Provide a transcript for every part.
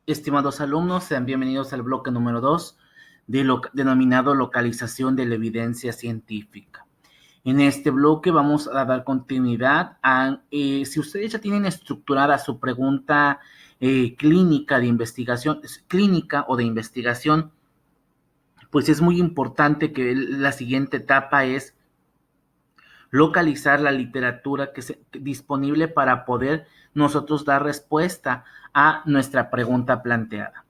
Estimados alumnos, sean bienvenidos al bloque número 2 denominado Localización de la Evidencia Científica. En este bloque vamos a dar continuidad a, si ustedes ya tienen estructurada su pregunta clínica de investigación, clínica o de investigación, pues es muy importante que la siguiente etapa es localizar la literatura disponible para poder nosotros dar respuesta a nuestra pregunta planteada.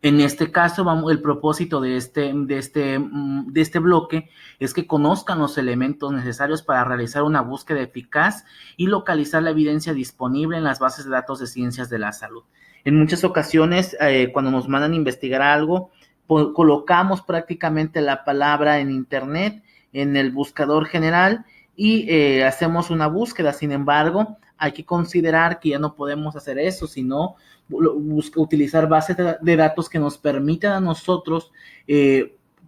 En este caso, el propósito de este bloque es que conozcan los elementos necesarios para realizar una búsqueda eficaz y localizar la evidencia disponible en las bases de datos de ciencias de la salud. En muchas ocasiones, cuando nos mandan a investigar algo, colocamos prácticamente la palabra en internet, en el buscador general, y hacemos una búsqueda. Sin embargo, hay que considerar que ya no podemos hacer eso, sino utilizar bases de datos que nos permitan a nosotros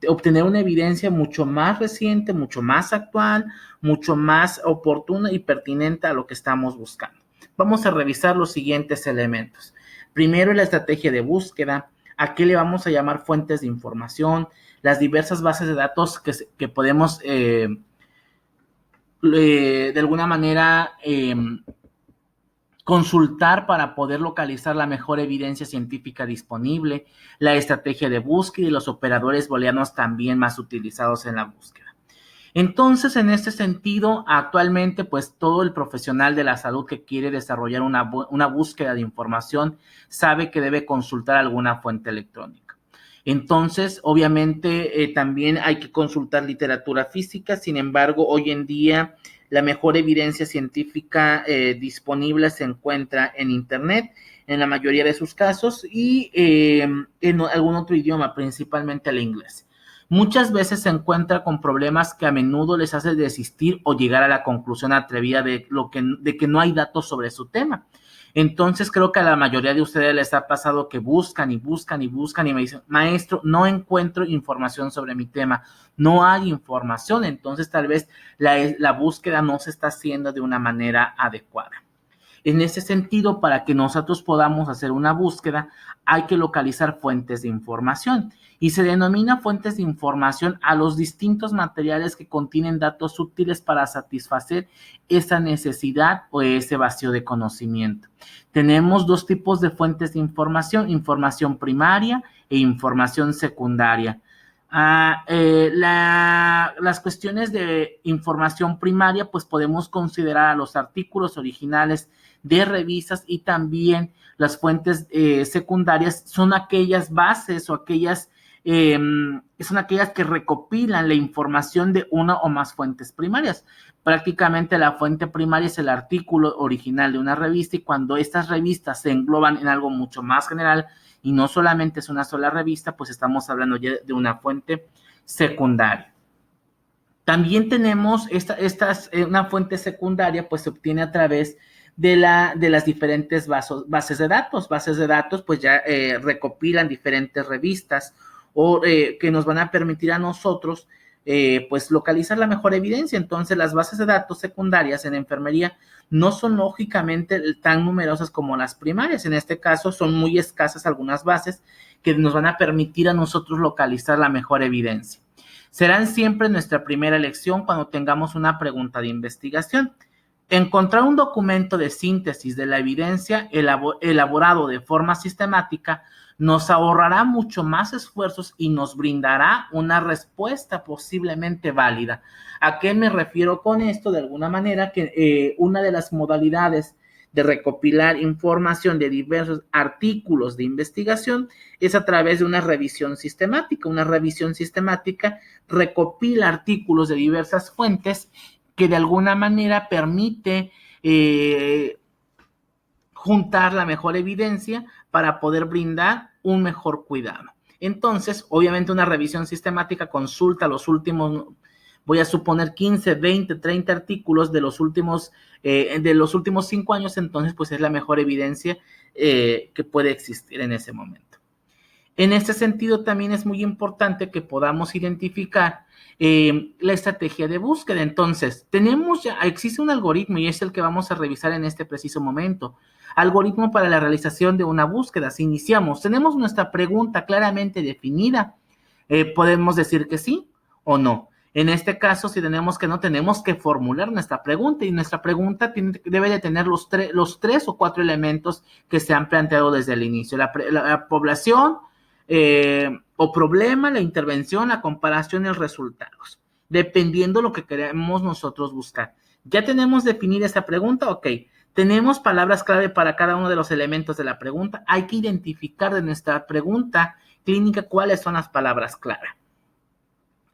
obtener una evidencia mucho más reciente, mucho más actual, mucho más oportuna y pertinente a lo que estamos buscando. Vamos a revisar los siguientes elementos. Primero, la estrategia de búsqueda. ¿A qué le vamos a llamar fuentes de información? Las diversas bases de datos que podemos de alguna manera consultar para poder localizar la mejor evidencia científica disponible, la estrategia de búsqueda y los operadores booleanos también más utilizados en la búsqueda. Entonces, en este sentido, actualmente, pues todo el profesional de la salud que quiere desarrollar una búsqueda de información sabe que debe consultar alguna fuente electrónica. Entonces, obviamente, también hay que consultar literatura física. Sin embargo, hoy en día la mejor evidencia científica disponible se encuentra en internet, en la mayoría de sus casos, y en algún otro idioma, principalmente el inglés. Muchas veces se encuentra con problemas que a menudo les hace desistir o llegar a la conclusión atrevida de que no hay datos sobre su tema. Entonces creo que a la mayoría de ustedes les ha pasado que buscan y buscan y buscan y me dicen, maestro, no encuentro información sobre mi tema, no hay información, entonces tal vez la búsqueda no se está haciendo de una manera adecuada. En ese sentido, para que nosotros podamos hacer una búsqueda, hay que localizar fuentes de información y se denomina fuentes de información a los distintos materiales que contienen datos útiles para satisfacer esa necesidad o ese vacío de conocimiento. Tenemos dos tipos de fuentes de información primaria e información secundaria. Las cuestiones de información primaria, pues podemos considerar a los artículos originales de revistas y también las fuentes secundarias son aquellas bases o son aquellas que recopilan la información de una o más fuentes primarias. Prácticamente la fuente primaria es el artículo original de una revista y cuando estas revistas se engloban en algo mucho más general y no solamente es una sola revista, pues estamos hablando ya de una fuente secundaria. También tenemos una fuente secundaria, pues se obtiene a través de las diferentes bases de datos. Bases de datos, pues ya recopilan diferentes revistas o que nos van a permitir a nosotros pues localizar la mejor evidencia. Entonces, las bases de datos secundarias en enfermería no son lógicamente tan numerosas como las primarias. En este caso, son muy escasas algunas bases que nos van a permitir a nosotros localizar la mejor evidencia. Serán siempre nuestra primera elección cuando tengamos una pregunta de investigación. Encontrar un documento de síntesis de la evidencia elaborado de forma sistemática nos ahorrará mucho más esfuerzos y nos brindará una respuesta posiblemente válida. ¿A qué me refiero con esto? De alguna manera que una de las modalidades de recopilar información de diversos artículos de investigación es a través de una revisión sistemática. Una revisión sistemática recopila artículos de diversas fuentes que de alguna manera permite juntar la mejor evidencia para poder brindar un mejor cuidado. Entonces, obviamente una revisión sistemática consulta los últimos, voy a suponer 15, 20, 30 artículos de los últimos 5 años, entonces pues es la mejor evidencia que puede existir en ese momento. En este sentido, también es muy importante que podamos identificar la estrategia de búsqueda. Entonces, existe un algoritmo y es el que vamos a revisar en este preciso momento. Algoritmo para la realización de una búsqueda. Si iniciamos, tenemos nuestra pregunta claramente definida, podemos decir que sí o no. En este caso, si tenemos que no, tenemos que formular nuestra pregunta y nuestra pregunta debe de tener los 3 o 4 elementos que se han planteado desde el inicio. La población, o problema, la intervención, la comparación y los resultados, dependiendo lo que queremos nosotros buscar. Ya tenemos definida esta pregunta, ok. Tenemos palabras clave para cada uno de los elementos de la pregunta. Hay que identificar de nuestra pregunta clínica cuáles son las palabras clave.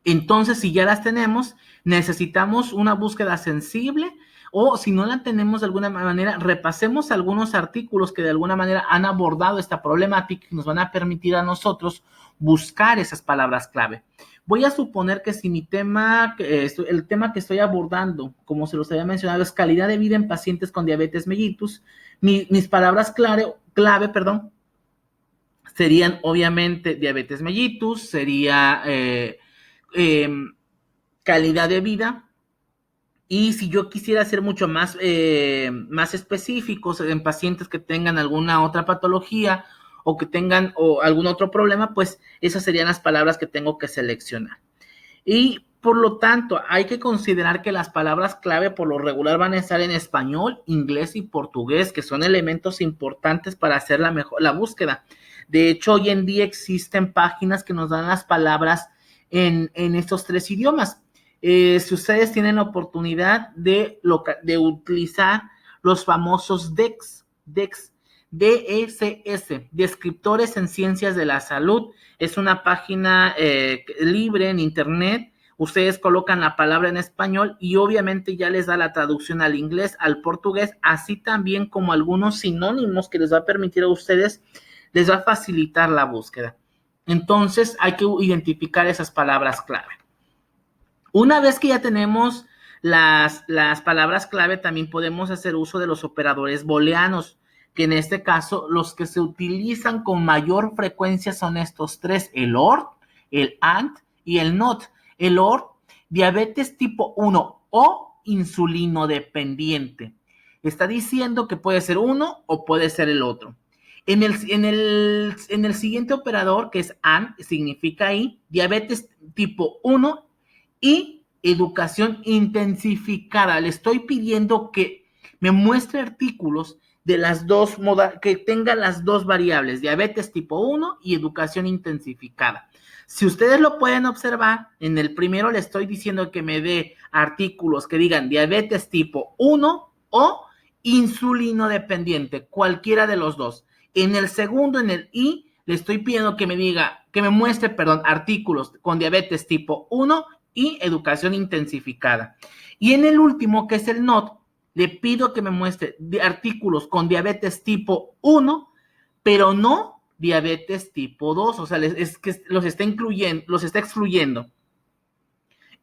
Entonces, si ya las tenemos, necesitamos una búsqueda sensible, o si no la tenemos de alguna manera, repasemos algunos artículos que de alguna manera han abordado esta problemática y nos van a permitir a nosotros buscar esas palabras clave. Voy a suponer que si mi tema, el tema que estoy abordando, como se los había mencionado, es calidad de vida en pacientes con diabetes mellitus, mis palabras clave, serían obviamente diabetes mellitus, sería calidad de vida. Y si yo quisiera ser mucho más, más específicos en pacientes que tengan alguna otra patología o que tengan algún otro problema, pues esas serían las palabras que tengo que seleccionar. Y por lo tanto, hay que considerar que las palabras clave por lo regular van a estar en español, inglés y portugués, que son elementos importantes para hacer la búsqueda. De hecho, hoy en día existen páginas que nos dan las palabras en estos 3 idiomas. Si ustedes tienen la oportunidad de utilizar los famosos DES, Descriptores en Ciencias de la Salud, es una página libre en internet. Ustedes colocan la palabra en español y obviamente ya les da la traducción al inglés, al portugués, así también como algunos sinónimos que les va a permitir a ustedes, les va a facilitar la búsqueda. Entonces hay que identificar esas palabras clave. Una vez que ya tenemos las palabras clave, también podemos hacer uso de los operadores booleanos, que en este caso los que se utilizan con mayor frecuencia son estos 3, el OR, el AND y el NOT. El OR, diabetes tipo 1 o insulino dependiente. Está diciendo que puede ser uno o puede ser el otro. En el siguiente operador, que es AND, significa ahí diabetes tipo 1 y educación intensificada. Le estoy pidiendo que me muestre artículos de las dos que tengan las dos variables, diabetes tipo 1 y educación intensificada. Si ustedes lo pueden observar, en el primero le estoy diciendo que me dé artículos que digan diabetes tipo 1 o insulino dependiente, cualquiera de los dos. En el segundo, en el I, le estoy pidiendo que me muestre, artículos con diabetes tipo 1 y educación intensificada. Y en el último, que es el NOT, le pido que me muestre artículos con diabetes tipo 1, pero no diabetes tipo 2, o sea, es que los está excluyendo.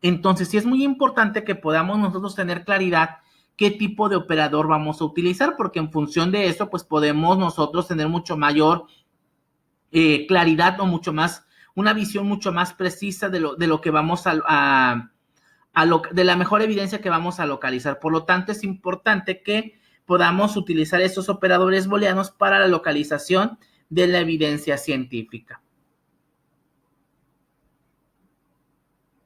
Entonces, sí es muy importante que podamos nosotros tener claridad qué tipo de operador vamos a utilizar, porque en función de eso, pues podemos nosotros tener mucho mayor claridad o mucho más, una visión mucho más precisa de lo que vamos de la mejor evidencia que vamos a localizar. Por lo tanto, es importante que podamos utilizar esos operadores booleanos para la localización de la evidencia científica.